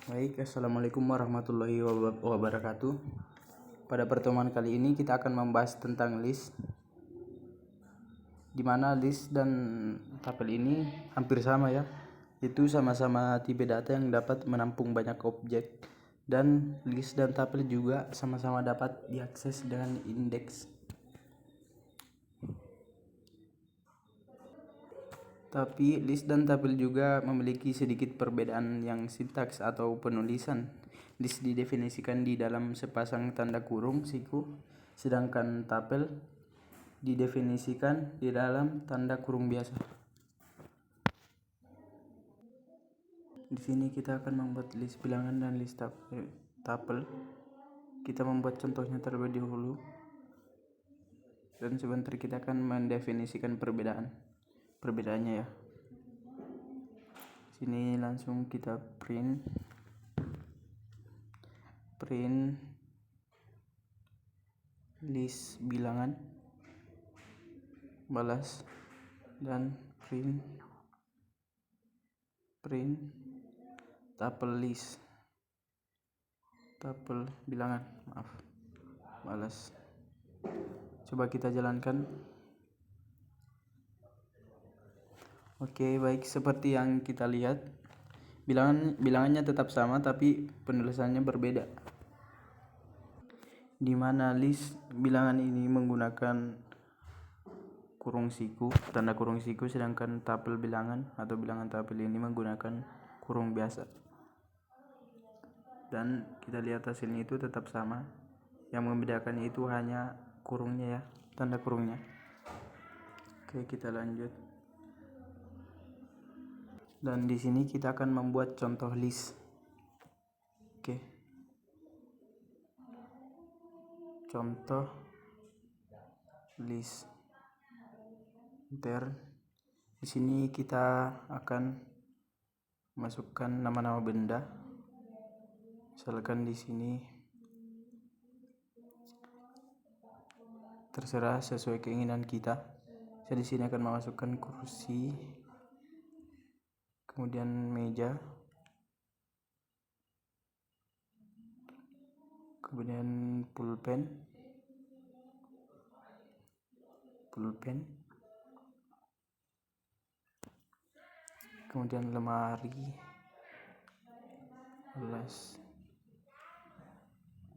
Baik, assalamualaikum warahmatullahi wabarakatuh. Pada pertemuan kali ini kita akan membahas tentang list, di mana list dan tabel ini hampir sama ya. Itu sama-sama tipe data yang dapat menampung banyak objek, dan list dan tabel juga sama-sama dapat diakses dengan indeks. Tapi list dan tabel juga memiliki sedikit perbedaan yang sintaks atau penulisan. List didefinisikan di dalam sepasang tanda kurung siku, sedangkan tabel didefinisikan di dalam tanda kurung biasa. Di sini kita akan membuat list bilangan dan list tabel. Kita membuat contohnya terlebih dahulu, dan sebentar kita akan mendefinisikan perbedaannya ya. Sini langsung kita print list bilangan, balas, dan print tabel list, tabel bilangan, balas. Coba kita jalankan. Oke, baik, seperti yang kita lihat, bilangannya tetap sama tapi penulisannya berbeda. Di mana list bilangan ini menggunakan kurung siku, tanda kurung siku, sedangkan tabel bilangan atau bilangan tabel ini menggunakan kurung biasa. Dan kita lihat hasilnya itu tetap sama. Yang membedakan itu hanya kurungnya ya, tanda kurungnya. Oke, kita lanjut. Dan di sini kita akan membuat contoh list. Oke. Contoh list. Enter. Di sini kita akan masukkan nama-nama benda. Misalkan di sini terserah sesuai keinginan kita. Saya di sini akan memasukkan kursi, kemudian meja, kemudian pulpen, kemudian lemari, gelas,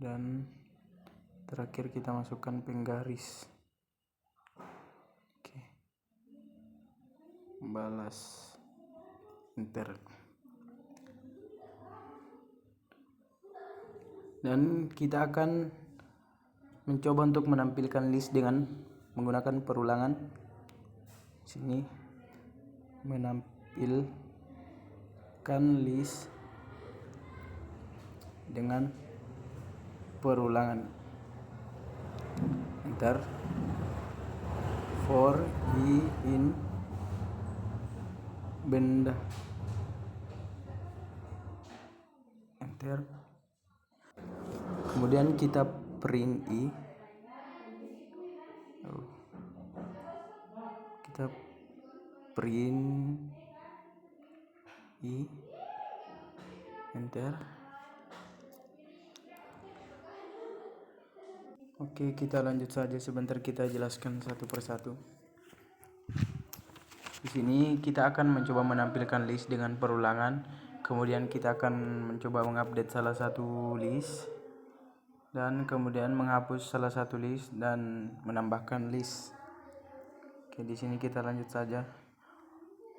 dan terakhir kita masukkan penggaris. Oke, balas, enter. Dan kita akan mencoba untuk menampilkan list dengan menggunakan perulangan. Sini menampilkan list dengan perulangan. Enter. For i in benda. Enter. Kemudian kita print i. Kita print i. Enter. Oke, kita lanjut saja, sebentar kita jelaskan satu persatu. Di sini kita akan mencoba menampilkan list dengan perulangan. Kemudian kita akan mencoba mengupdate salah satu list, dan kemudian menghapus salah satu list dan menambahkan list. Oke, di sini kita lanjut saja.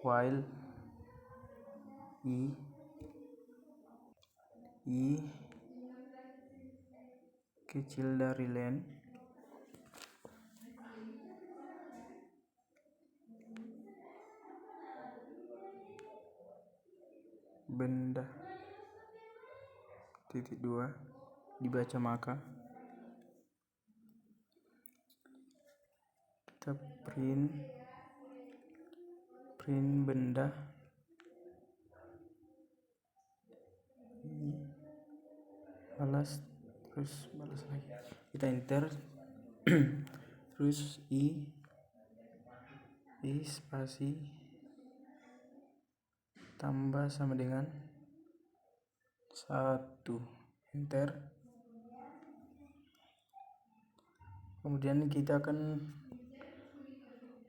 While i kecil dari len, benda titik 2 dibaca maka, kita print benda balas, terus balas lagi, kita enter. Terus i spasi tambah sama dengan 1 enter. Kemudian kita akan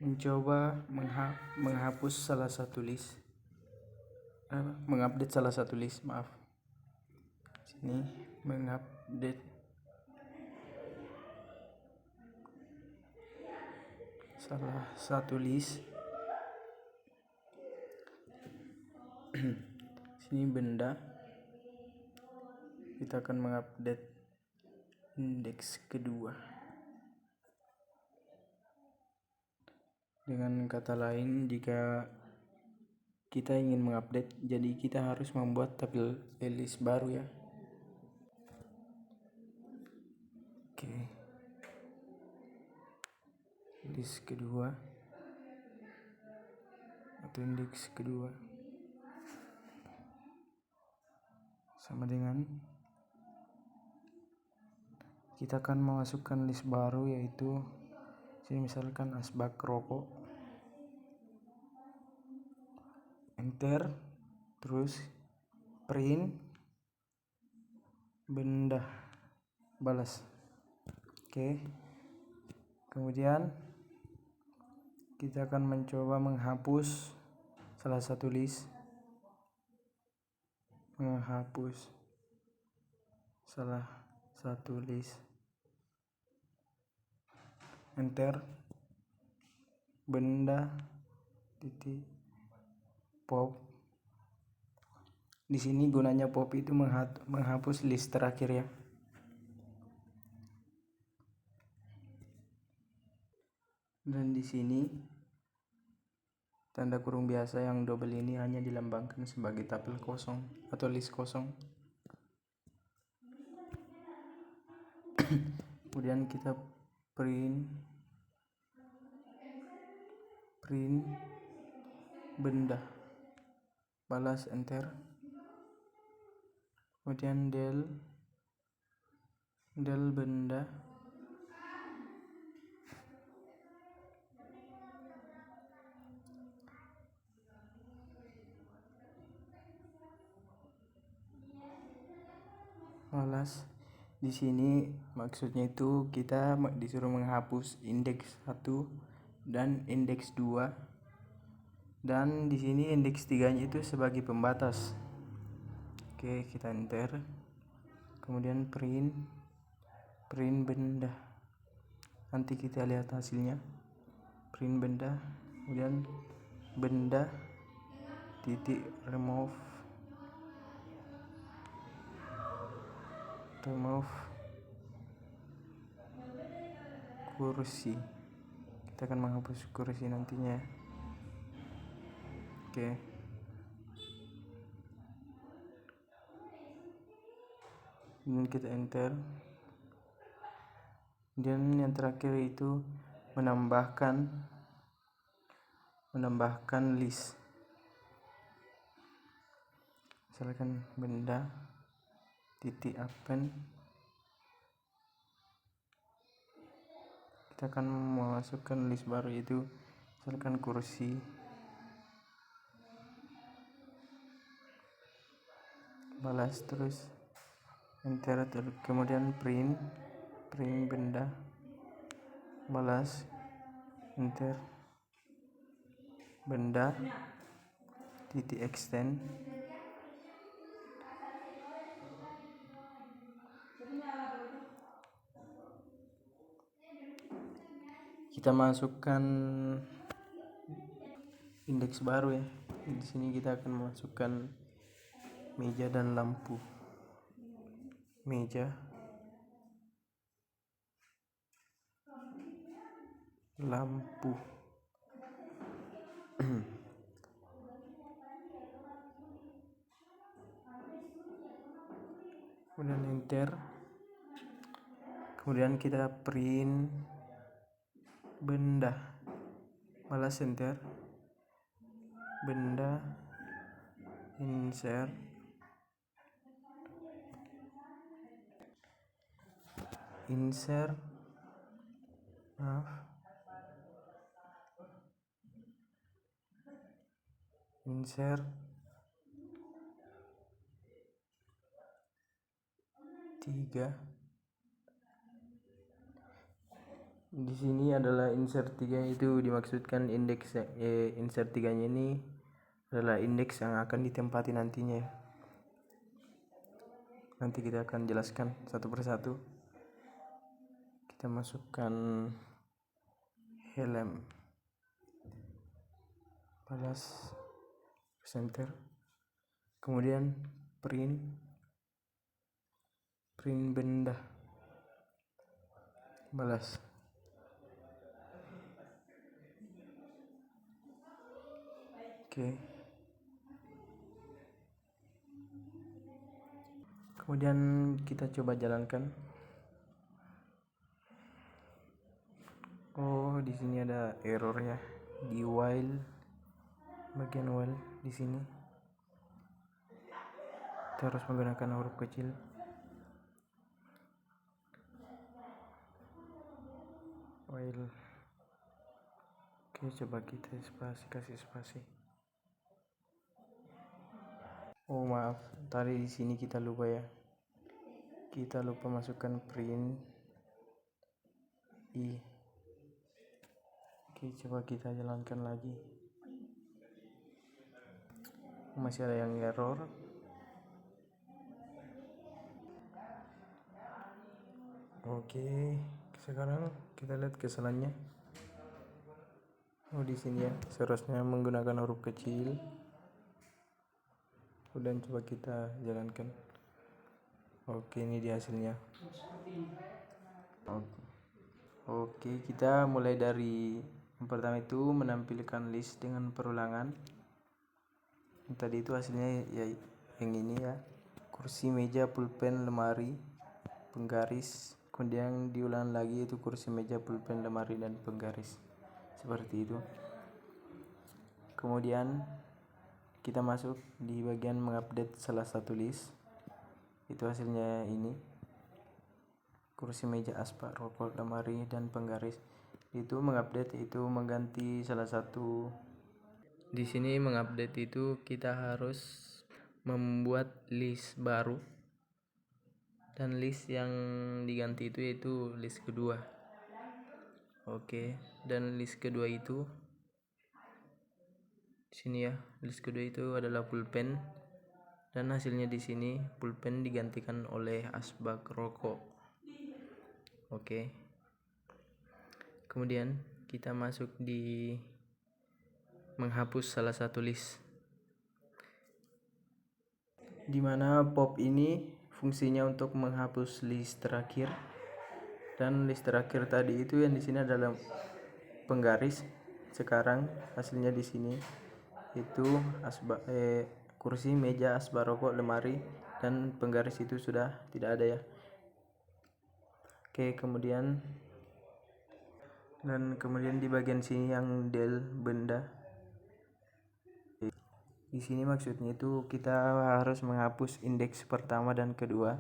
mencoba menghapus salah satu list, mengupdate salah satu list, maaf. Sini mengupdate salah satu list. Sini benda, kita akan mengupdate indeks kedua. Dengan kata lain, jika kita ingin mengupdate, jadi kita harus membuat tabel list baru ya. Oke. List kedua atau indeks kedua sama dengan kita akan memasukkan list baru, yaitu sini misalkan asbak rokok, enter, terus print benda, balas. Oke. Kemudian kita akan mencoba menghapus salah satu list, enter, benda titik pop. Di sini gunanya pop itu menghapus list terakhir ya. Dan di sini tanda kurung biasa yang double ini hanya dilambangkan sebagai tabel kosong atau list kosong. Kemudian kita print benda, balas, enter. Kemudian del benda, balas. Di sini maksudnya itu kita disuruh menghapus indeks 1 dan indeks 2, dan di sini indeks 3-nya itu sebagai pembatas. Oke, kita enter. Kemudian print benda. Nanti kita lihat hasilnya. Print benda, kemudian benda titik remove kursi. Kita akan menghapus kursi nantinya. Oke. Dan kita enter. Dan yang terakhir itu menambahkan list. Misalkan benda titik append. Kita akan memasukkan list baru, yaitu misalkan kursi, balas, terus enter, kemudian print benda, balas, enter, benda titik extend. Kita masukkan indeks baru ya. Di sini kita akan memasukkan meja dan lampu. Meja, lampu. Kemudian enter. Kemudian kita print benda, balas, enter, benda, insert, 3. Di sini adalah insert 3, itu dimaksudkan indeks insert 3-nya ini adalah indeks yang akan ditempati nantinya. Nanti kita akan jelaskan satu persatu. Kita masukkan helm, balas, center, kemudian print benda, balas. Oke. Kemudian kita coba jalankan. Oh, di sini ada error ya di while, bagian while di sini. Kita harus menggunakan huruf kecil. While. Oke, coba kita kasih spasi. Oh maaf, tadi di sini kita lupa ya. Kita lupa masukkan print i. Oke, coba kita jalankan lagi. Masih ada yang error. Oke, sekarang kita lihat kesalahannya. Oh, di sini ya, seharusnya menggunakan huruf kecil. Dan coba kita jalankan. Oke, ini dia hasilnya. Oke, kita mulai dari yang pertama itu menampilkan list dengan perulangan. Tadi itu hasilnya ya yang ini ya, kursi, meja, pulpen, lemari, penggaris. Kemudian diulang lagi itu kursi, meja, pulpen, lemari, dan penggaris, seperti itu. Kemudian kita masuk di bagian mengupdate salah satu list. Itu hasilnya ini, kursi, meja, aspak, rokok, lemari, dan penggaris. Itu mengupdate itu mengganti salah satu. Di sini mengupdate itu kita harus membuat list baru, dan list yang diganti itu yaitu list kedua. Oke, dan list kedua itu di sini ya, list kedua itu adalah pulpen, dan hasilnya di sini pulpen digantikan oleh asbak rokok. Oke. Kemudian kita masuk di menghapus salah satu list, dimana pop ini fungsinya untuk menghapus list terakhir, dan list terakhir tadi itu yang di sini adalah penggaris. Sekarang hasilnya di sini itu kursi, meja, asbak rokok, lemari, dan penggaris itu sudah tidak ada ya. Oke, kemudian di bagian sini yang del benda, di sini maksudnya itu kita harus menghapus indeks pertama dan kedua,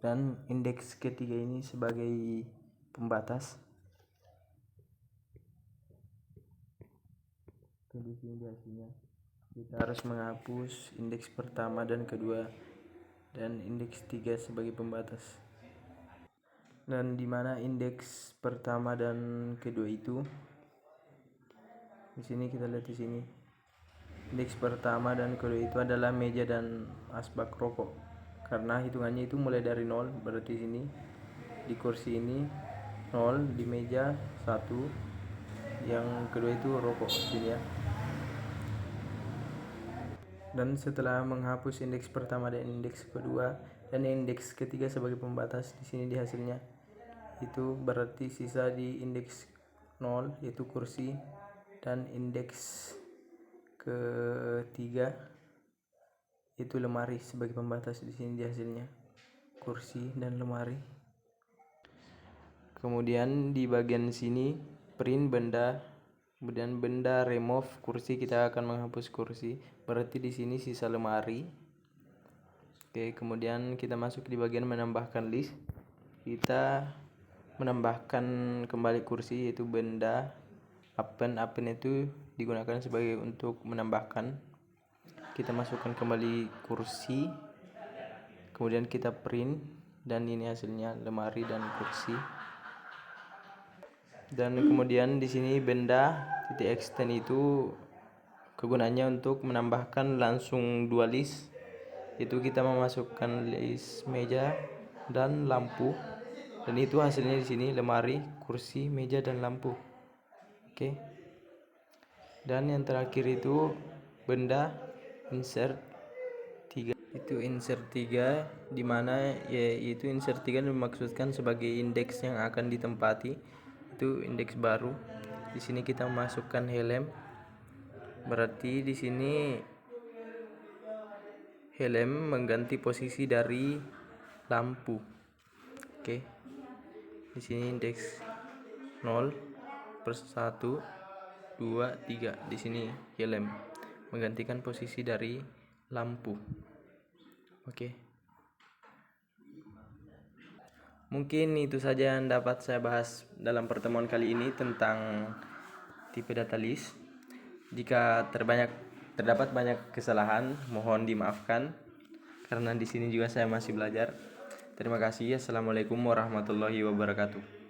dan indeks ketiga ini sebagai pembatas. Di sini hasilnya kita harus menghapus indeks pertama dan kedua, dan indeks 3 sebagai pembatas. Dan dimana indeks pertama dan kedua itu, di sini kita lihat di sini, indeks pertama dan kedua itu adalah meja dan asbak rokok, karena hitungannya itu mulai dari 0. Berarti sini di kursi ini 0, di meja 1, yang kedua itu rokok sini ya. Dan setelah menghapus indeks pertama dan indeks kedua dan indeks ketiga sebagai pembatas, di sini di hasilnya itu berarti sisa di indeks 0 yaitu kursi, dan indeks ketiga itu lemari sebagai pembatas. Di sini di hasilnya kursi dan lemari. Kemudian di bagian sini print benda, kemudian benda remove kursi, kita akan menghapus kursi, berarti di sini sisa lemari. Oke, kemudian kita masuk di bagian menambahkan list. Kita menambahkan kembali kursi yaitu benda. Append itu digunakan sebagai untuk menambahkan. Kita masukkan kembali kursi, kemudian kita print dan ini hasilnya lemari dan kursi. Dan kemudian di sini benda titik extend itu kegunaannya untuk menambahkan langsung 2 list. Itu kita memasukkan list meja dan lampu. Dan itu hasilnya di sini lemari, kursi, meja dan lampu. Oke. Dan yang terakhir itu benda insert 3. Itu insert 3 dimana yaitu insert 3 dimaksudkan sebagai indeks yang akan ditempati. Itu indeks baru. Di sini kita memasukkan helm. Berarti di sini helm mengganti posisi dari lampu. Oke. Di sini indeks 0 per 1 2 3. Di sini helm menggantikan posisi dari lampu. Oke. Mungkin itu saja yang dapat saya bahas dalam pertemuan kali ini tentang tipe data list. Jika terdapat banyak kesalahan, mohon dimaafkan karena di sini juga saya masih belajar. Terima kasih. Assalamualaikum warahmatullahi wabarakatuh.